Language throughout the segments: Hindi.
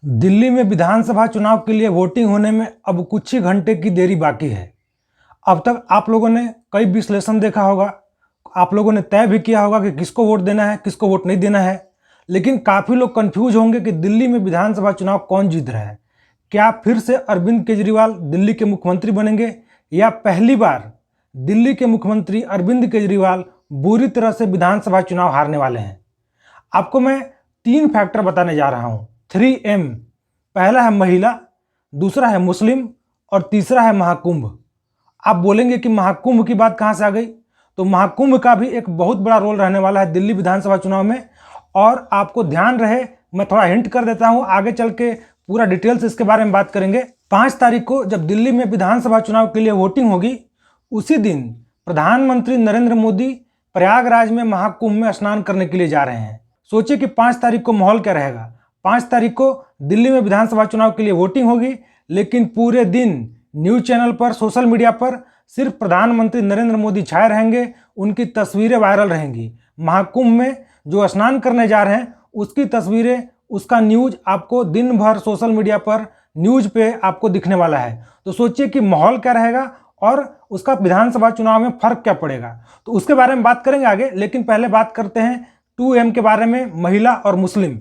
दिल्ली में विधानसभा चुनाव के लिए वोटिंग होने में अब कुछ ही घंटे की देरी बाकी है। अब तक आप लोगों ने कई विश्लेषण देखा होगा, आप लोगों ने तय भी किया होगा कि किसको वोट देना है, किसको वोट नहीं देना है। लेकिन काफ़ी लोग कंफ्यूज होंगे कि दिल्ली में विधानसभा चुनाव कौन जीत रहा है। क्या फिर से अरविंद केजरीवाल दिल्ली के मुख्यमंत्री बनेंगे या पहली बार दिल्ली के मुख्यमंत्री अरविंद केजरीवाल बुरी तरह से विधानसभा चुनाव हारने वाले हैं। आपको मैं 3 फैक्टर बताने जा रहा हूँ, 3M। पहला है महिला, दूसरा है मुस्लिम और तीसरा है महाकुंभ। आप बोलेंगे कि महाकुंभ की बात कहाँ से आ गई? तो महाकुंभ का भी एक बहुत बड़ा रोल रहने वाला है दिल्ली विधानसभा चुनाव में। और आपको ध्यान रहे, मैं थोड़ा हिंट कर देता हूँ, आगे चल के पूरा डिटेल्स इसके बारे में बात करेंगे। 5 तारीख को जब दिल्ली में विधानसभा चुनाव के लिए वोटिंग होगी, उसी दिन प्रधानमंत्री नरेंद्र मोदी प्रयागराज में महाकुंभ में स्नान करने के लिए जा रहे हैं। सोचिए कि 5 तारीख को माहौल क्या रहेगा। 5 तारीख को दिल्ली में विधानसभा चुनाव के लिए वोटिंग होगी, लेकिन पूरे दिन न्यूज चैनल पर, सोशल मीडिया पर सिर्फ प्रधानमंत्री नरेंद्र मोदी छाए रहेंगे, उनकी तस्वीरें वायरल रहेंगी। महाकुंभ में जो स्नान करने जा रहे हैं उसकी तस्वीरें, उसका न्यूज आपको दिन भर सोशल मीडिया पर, न्यूज पे आपको दिखने वाला है। तो सोचिए कि माहौल क्या रहेगा और उसका विधानसभा चुनाव में फर्क क्या पड़ेगा। तो उसके बारे में बात करेंगे आगे, लेकिन पहले बात करते हैं 2M के बारे में, महिला और मुस्लिम।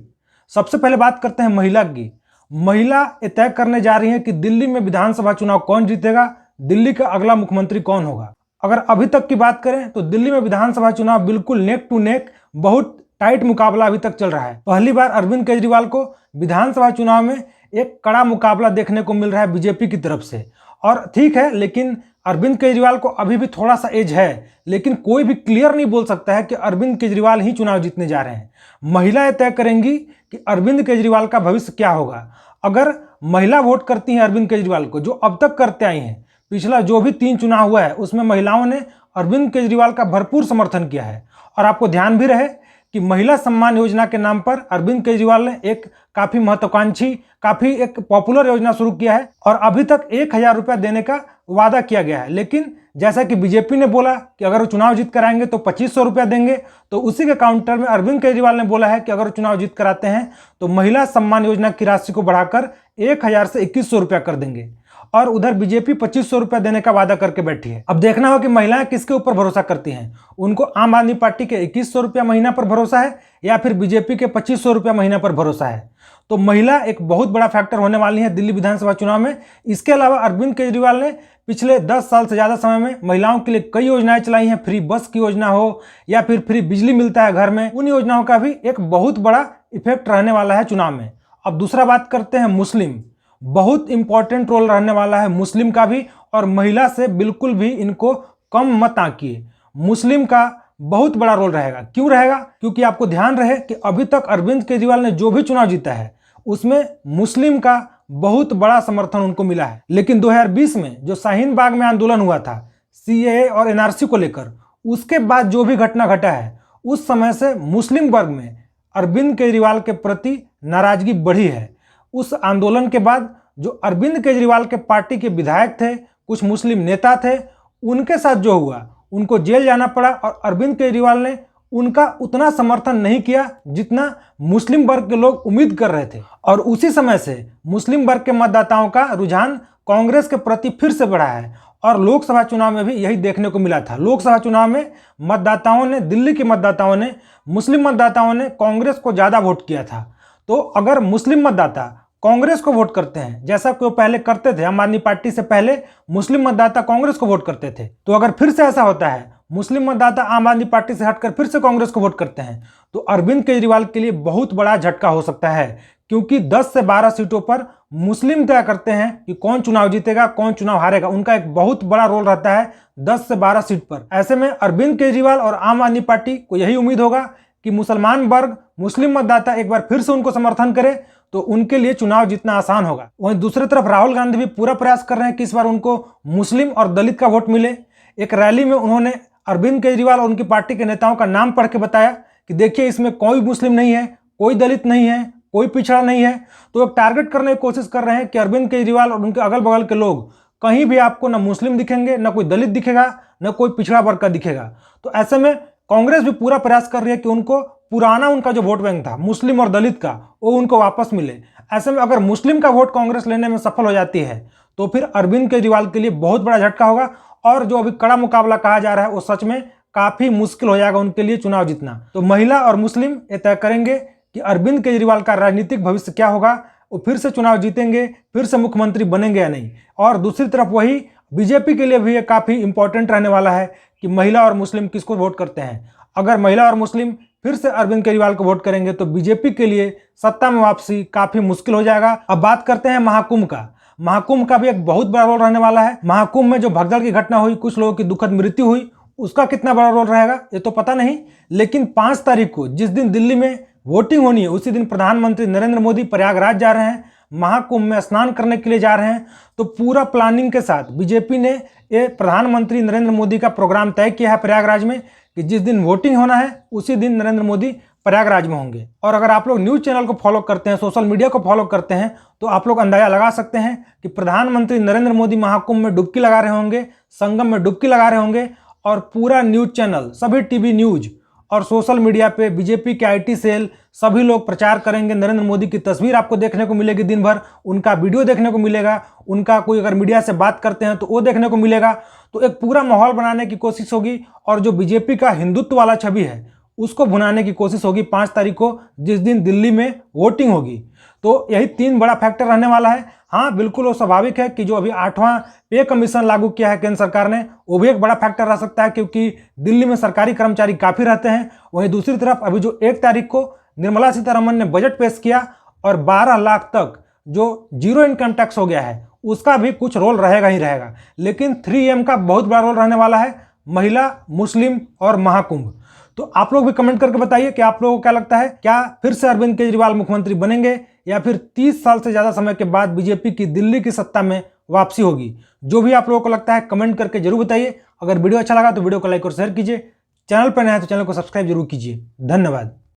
सबसे पहले बात करते हैं महिला की। महिला ये तय करने जा रही है कि दिल्ली में विधानसभा चुनाव कौन जीतेगा, दिल्ली का अगला मुख्यमंत्री कौन होगा। अगर अभी तक की बात करें तो दिल्ली में विधानसभा चुनाव बिल्कुल नेक टू नेक, बहुत टाइट मुकाबला अभी तक चल रहा है। पहली बार अरविंद केजरीवाल को विधानसभा चुनाव में एक कड़ा मुकाबला देखने को मिल रहा है बीजेपी की तरफ से। और ठीक है, लेकिन अरविंद केजरीवाल को अभी भी थोड़ा सा एज है, लेकिन कोई भी क्लियर नहीं बोल सकता है कि अरविंद केजरीवाल ही चुनाव जीतने जा रहे हैं। महिलाएं तय करेंगी कि अरविंद केजरीवाल का भविष्य क्या होगा। अगर महिला वोट करती हैं अरविंद केजरीवाल को, जो अब तक करते आई हैं, पिछला जो भी 3 चुनाव हुआ है उसमें महिलाओं ने अरविंद केजरीवाल का भरपूर समर्थन किया है। और आपको ध्यान भी रहे कि महिला सम्मान योजना के नाम पर अरविंद केजरीवाल ने एक काफी महत्वाकांक्षी, काफी एक पॉपुलर योजना शुरू किया है और अभी तक 1000 रुपया देने का वादा किया गया है। लेकिन जैसा कि बीजेपी ने बोला कि अगर वो चुनाव जीत कर आएंगे तो 2500 रुपया देंगे, तो उसी के काउंटर में अरविंद केजरीवाल ने बोला है कि अगर चुनाव जीत कर आते हैं तो महिला सम्मान योजना की राशि को बढ़ाकर 1000 से 2100 रुपया कर देंगे। और उधर बीजेपी 2500 रुपया देने का वादा करके बैठी है। अब देखना हो कि महिलाएं किसके ऊपर भरोसा करती हैं। उनको आम आदमी पार्टी के 2100 रुपया महीना पर भरोसा है या फिर बीजेपी के 2500 रुपया महीना पर भरोसा है। तो महिला एक बहुत बड़ा फैक्टर होने वाली है दिल्ली विधानसभा चुनाव में। इसके अलावा अरविंद केजरीवाल ने पिछले 10 साल से ज़्यादा समय में महिलाओं के लिए कई योजनाएं चलाई हैं। फ्री बस की योजना हो या फिर फ्री बिजली मिलता है घर में, उन योजनाओं का भी एक बहुत बड़ा इफेक्ट रहने वाला है चुनाव में। अब दूसरा बात करते हैं मुस्लिम। बहुत इंपॉर्टेंट रोल रहने वाला है मुस्लिम का भी, और महिला से बिल्कुल भी इनको कम मत आंकिए। मुस्लिम का बहुत बड़ा रोल रहेगा। क्यों रहेगा? क्योंकि आपको ध्यान रहे कि अभी तक अरविंद केजरीवाल ने जो भी चुनाव जीता है उसमें मुस्लिम का बहुत बड़ा समर्थन उनको मिला है। लेकिन 2020 में जो शाहीन बाग में आंदोलन हुआ था CAA और NRC को लेकर, उसके बाद जो भी घटना घटा है, उस समय से मुस्लिम वर्ग में अरविंद केजरीवाल के प्रति नाराजगी बढ़ी है। उस आंदोलन के बाद जो अरविंद केजरीवाल के पार्टी के विधायक थे, कुछ मुस्लिम नेता थे, उनके साथ जो हुआ, उनको जेल जाना पड़ा और अरविंद केजरीवाल ने उनका उतना समर्थन नहीं किया जितना मुस्लिम वर्ग के लोग उम्मीद कर रहे थे। और उसी समय से मुस्लिम वर्ग के मतदाताओं का रुझान कांग्रेस के प्रति फिर से बढ़ा है। और लोकसभा चुनाव में भी यही देखने को मिला था। लोकसभा चुनाव में मतदाताओं ने, दिल्ली के मतदाताओं ने, मुस्लिम मतदाताओं ने कांग्रेस को ज़्यादा वोट किया था। तो अगर मुस्लिम मतदाता कांग्रेस को वोट करते हैं, जैसा कि वो पहले करते थे, आम आदमी पार्टी से पहले मुस्लिम मतदाता कांग्रेस को वोट करते थे, तो अगर फिर से ऐसा होता है, मुस्लिम मतदाता आम आदमी पार्टी से हटकर फिर से कांग्रेस को वोट करते हैं, तो अरविंद केजरीवाल के लिए बहुत बड़ा झटका हो सकता है। क्योंकि 10 से 12 सीटों पर मुस्लिम तय करते हैं कि कौन चुनाव जीतेगा, कौन चुनाव हारेगा। उनका एक बहुत बड़ा रोल रहता है 10 से 12 सीट पर। ऐसे में अरविंद केजरीवाल और आम आदमी पार्टी को यही उम्मीद होगा कि मुसलमान वर्ग, मुस्लिम मतदाता एक बार फिर से उनको समर्थन करे तो उनके लिए चुनाव जीतना आसान होगा। वहीं दूसरी तरफ राहुल गांधी भी पूरा प्रयास कर रहे हैं कि इस बार उनको मुस्लिम और दलित का वोट मिले। एक रैली में उन्होंने अरविंद केजरीवाल और उनकी पार्टी के नेताओं का नाम पढ़ के बताया कि देखिए, इसमें कोई मुस्लिम नहीं है, कोई दलित नहीं है, कोई पिछड़ा नहीं है। तो एक टारगेट करने की कोशिश कर रहे हैं कि अरविंद केजरीवाल और उनके अगल बगल के लोग, कहीं भी आपको ना मुस्लिम दिखेंगे, ना कोई दलित दिखेगा, ना कोई पिछड़ा वर्ग का दिखेगा। तो ऐसे में कांग्रेस भी पूरा प्रयास कर रही है कि उनको पुराना उनका जो वोट बैंक था मुस्लिम और दलित का, वो उनको वापस मिले। ऐसे में अगर मुस्लिम का वोट कांग्रेस लेने में सफल हो जाती है तो फिर अरविंद केजरीवाल के लिए बहुत बड़ा झटका होगा और जो अभी कड़ा मुकाबला कहा जा रहा है वो सच में काफी मुश्किल हो जाएगा उनके लिए चुनाव जीतना। तो महिला और मुस्लिम ये तय करेंगे कि अरविंद केजरीवाल का राजनीतिक भविष्य क्या होगा, वो फिर से चुनाव जीतेंगे, फिर से मुख्यमंत्री बनेंगे या नहीं। और दूसरी तरफ वही बीजेपी के लिए भी ये काफी इंपॉर्टेंट रहने वाला है कि महिला और मुस्लिम किसको वोट करते हैं। अगर महिला और मुस्लिम फिर से अरविंद केजरीवाल को वोट करेंगे तो बीजेपी के लिए सत्ता में वापसी काफी मुश्किल हो जाएगा। अब बात करते हैं महाकुंभ का। महाकुंभ का भी एक बहुत बड़ा रोल रहने वाला है। महाकुंभ में जो भगदड़ की घटना हुई, कुछ लोगों की दुखद मृत्यु हुई, उसका कितना बड़ा रोल रहेगा ये तो पता नहीं। लेकिन 5 तारीख को जिस दिन दिल्ली में वोटिंग होनी है उसी दिन प्रधानमंत्री नरेंद्र मोदी प्रयागराज जा रहे हैं, महाकुंभ में स्नान करने के लिए जा रहे हैं। तो पूरा प्लानिंग के साथ बीजेपी ने ये प्रधानमंत्री नरेंद्र मोदी का प्रोग्राम तय किया है प्रयागराज में कि जिस दिन वोटिंग होना है उसी दिन नरेंद्र मोदी प्रयागराज में होंगे। और अगर आप लोग न्यूज़ चैनल को फॉलो करते हैं, सोशल मीडिया को फॉलो करते हैं, तो आप लोग अंदाजा लगा सकते हैं कि प्रधानमंत्री नरेंद्र मोदी महाकुंभ में डुबकी लगा रहे होंगे, संगम में डुबकी लगा रहे होंगे। और पूरा न्यूज़ चैनल, सभी टीवी न्यूज़ और सोशल मीडिया पे बीजेपी के आईटी सेल सभी लोग प्रचार करेंगे। नरेंद्र मोदी की तस्वीर आपको देखने को मिलेगी, दिन भर उनका वीडियो देखने को मिलेगा, उनका कोई अगर मीडिया से बात करते हैं तो वो देखने को मिलेगा। तो एक पूरा माहौल बनाने की कोशिश होगी और जो बीजेपी का हिंदुत्व वाला छवि है उसको भुनाने की कोशिश होगी 5 तारीख को जिस दिन दिल्ली में वोटिंग होगी। तो यही 3 बड़ा फैक्टर रहने वाला है। हाँ बिल्कुल वो स्वाभाविक है कि जो अभी 8वां पे कमीशन लागू किया है केंद्र सरकार ने, वो भी एक बड़ा फैक्टर रह सकता है क्योंकि दिल्ली में सरकारी कर्मचारी काफ़ी रहते हैं। वहीं दूसरी तरफ अभी जो 1 तारीख को निर्मला सीतारमण ने बजट पेश किया और 12 लाख तक जो जीरो इनकम टैक्स हो गया है उसका भी कुछ रोल रहेगा ही रहेगा। लेकिन 3M का बहुत बड़ा रोल रहने वाला है, महिला, मुस्लिम और महाकुंभ। तो आप लोग भी कमेंट करके बताइए कि आप लोगों को क्या लगता है, क्या फिर से अरविंद केजरीवाल मुख्यमंत्री बनेंगे या फिर 30 साल से ज़्यादा समय के बाद बीजेपी की दिल्ली की सत्ता में वापसी होगी। जो भी आप लोगों को लगता है कमेंट करके जरूर बताइए। अगर वीडियो अच्छा लगा तो वीडियो को लाइक और शेयर कीजिए। चैनल पर नया है तो चैनल को सब्सक्राइब जरूर कीजिए। धन्यवाद।